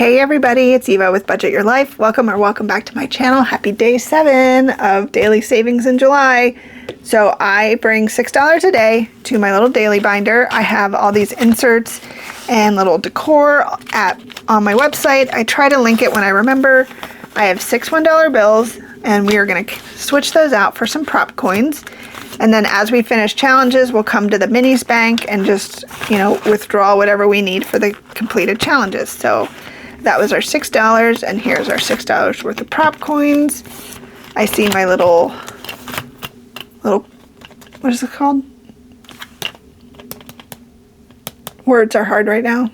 Hey everybody, it's Eva with Budget Your Life. Welcome back to my channel. Happy day 7 of daily savings in July. So I bring $6 a day to my little daily binder. I have all these inserts and little decor on my website. I try to link it when I remember. I have 6 $1 bills and we are going to switch those out for some prop coins. And then as we finish challenges, we'll come to the minis bank and just, withdraw whatever we need for the completed challenges. So that was our $6, and here's our $6 worth of prop coins. I see my little, what is it called? Words are hard right now.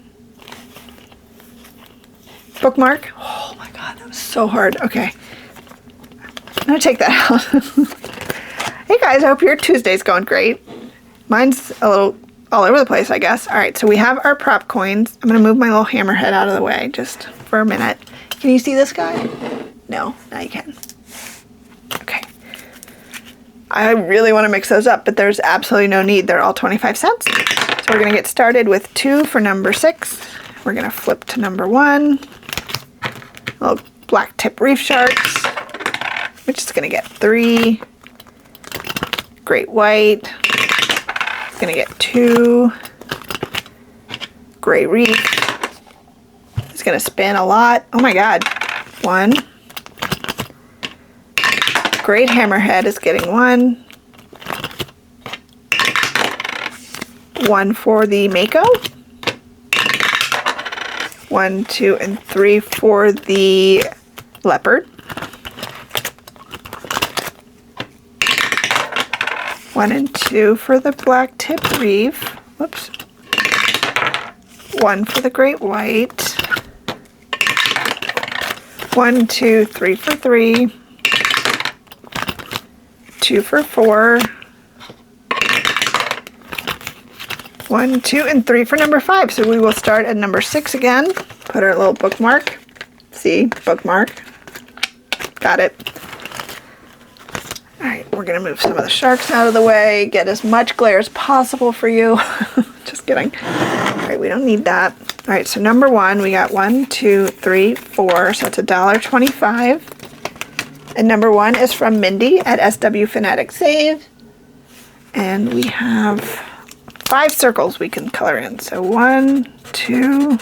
Bookmark. Oh my God, that was so hard. Okay, I'm gonna take that out. Hey guys, I hope your Tuesday's going great. Mine's a little all over the place, I guess. All right, so we have our prop coins. I'm gonna move my little hammerhead out of the way just for a minute. Can you see this guy? No, now you can. Okay. I really want to mix those up, but there's absolutely no need. They're all 25 cents. So we're gonna get started with 2 for number 6. We're gonna flip to number 1. Little black tip reef sharks. We're just gonna get 3. Great white. Gonna get 2. Gray reef. It's gonna spin a lot. Oh my God. 1. Great hammerhead is getting 1. 1 for the mako. 1, 2, and 3 for the leopard. 1 and 2 for the black tip reef. Whoops. 1 for the great white. 1, 2, 3 for 3. 2 for 4. 1, 2, and 3 for number 5. So we will start at number 6 again. Put our little bookmark. See, bookmark. Got it. Alright, we're going to move some of the sharks out of the way, get as much glare as possible for you. Just kidding. Alright, we don't need that. Alright, so number 1, we got 1, 2, 3, 4, so it's $1.25. And number 1 is from Mindy at SW Fanatic Save. And we have 5 circles we can color in. So 1, 2,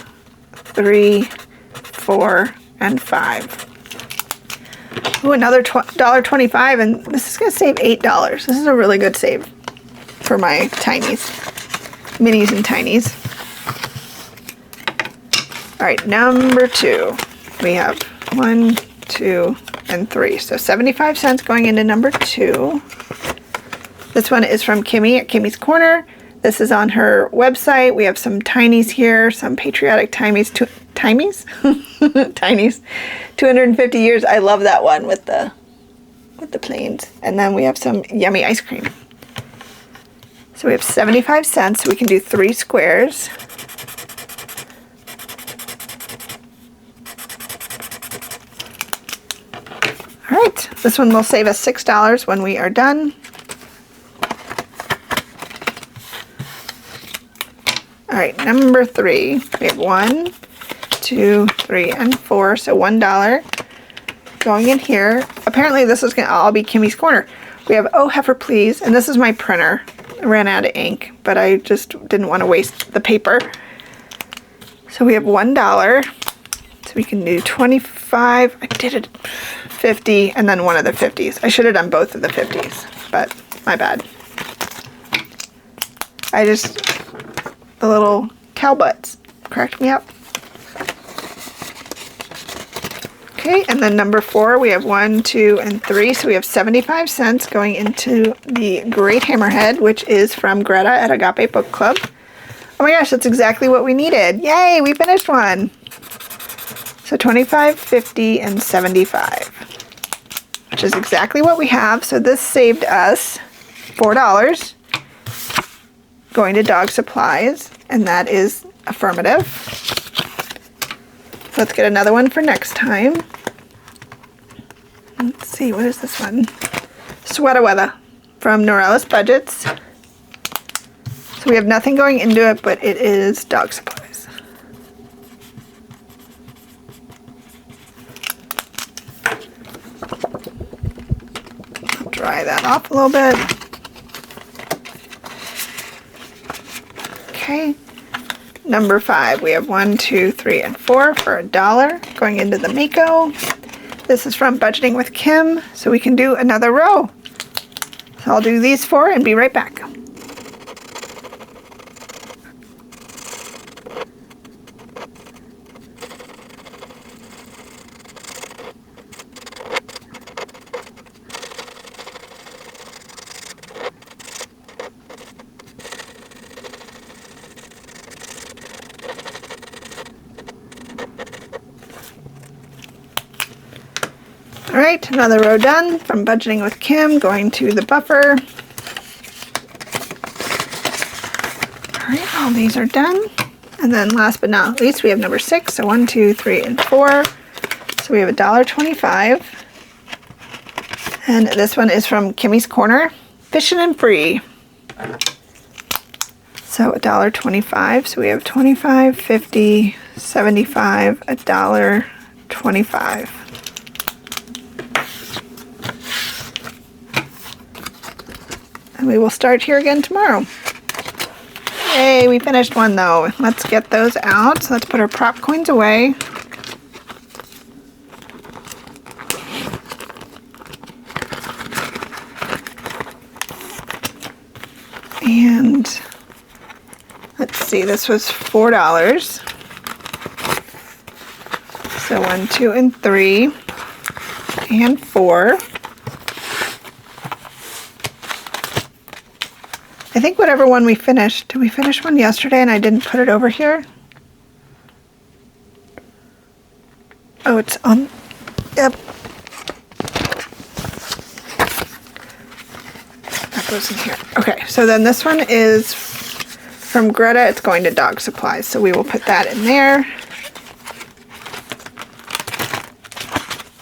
3, 4, and 5. Ooh, another $1.25, and this is going to save $8. This is a really good save for my tinies, minis and tinies. All right, number 2. We have 1, 2, and 3. So 75 cents going into number 2. This one is from Kimmy at Kimmy's Corner. This is on her website. We have some tinies here, some patriotic tinies. Tinies? Tinies. 250 years. I love that one with the planes. And then we have some yummy ice cream. So we have 75 cents. So we can do 3 squares. All right. This one will save us $6 when we are done. All right, number 3. We have 1, 2, 3, and 4, so $1 going in here. Apparently this is gonna all be Kimmy's Corner. We have Oh Heifer Please, and this is my printer. I ran out of ink, but I just didn't want to waste the paper. So we have $1. So we can do 25. I did it 50, and then one of the 50s. I should have done both of the 50s, but my bad. The little cow butts cracked me up. Okay, and then number 4, we have 1, 2, and 3. So we have 75 cents going into the Great Hammerhead, which is from Greta at Agape Book Club. Oh my gosh, that's exactly what we needed. Yay, we finished one. So 25, 50, and 75, which is exactly what we have. So this saved us $4 going to dog supplies, and that is affirmative. Let's get another one for next time. Let's see, what is this one? Sweater Weather from Norellis Budgets. So we have nothing going into it, but it is dog supplies. dry that off a little bit. Okay. Number 5, we have 1, 2, 3, and 4 for $1 going into the Mako. This is from Budgeting with Kim, so we can do another row. So I'll do these 4 and be right back. All right, another row done from Budgeting with Kim, going to the buffer. All right, all these are done. And then last but not least, we have number 6. So 1, 2, 3, and 4. So we have $1.25. And this one is from Kimmy's Corner, Fishing and Free. So $1.25. So we have 25, 50, 75, $1.25. And we will start here again tomorrow. Yay, we finished one though. Let's get those out. So let's put our prop coins away. And let's see, this was $4. So 1, 2, and 3, and 4. I think whatever one we finished, did we finish one yesterday and I didn't put it over here? Oh, it's on, yep. That goes in here. Okay, so then this one is from Greta. It's going to Dog Supplies, so we will put that in there.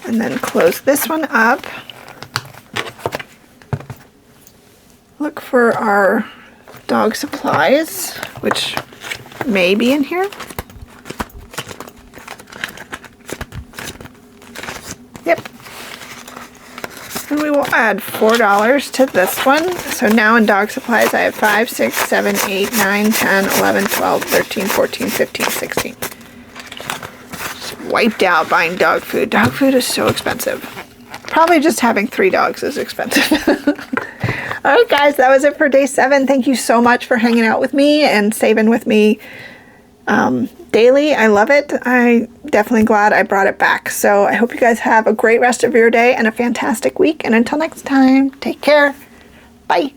And then close this one up. Look for our Dog Supplies, which may be in here. Yep. And we will add $4 to this one. So now in Dog Supplies I have 5, 6, 7, 8, 9, 10, 11, 12, 13, 14, 15, 16. Just wiped out buying dog food. Dog food is so expensive. Probably just having 3 dogs is expensive. All right, guys, that was it for day 7. Thank you so much for hanging out with me and saving with me daily. I love it. I'm definitely glad I brought it back. So I hope you guys have a great rest of your day and a fantastic week. And until next time, take care. Bye.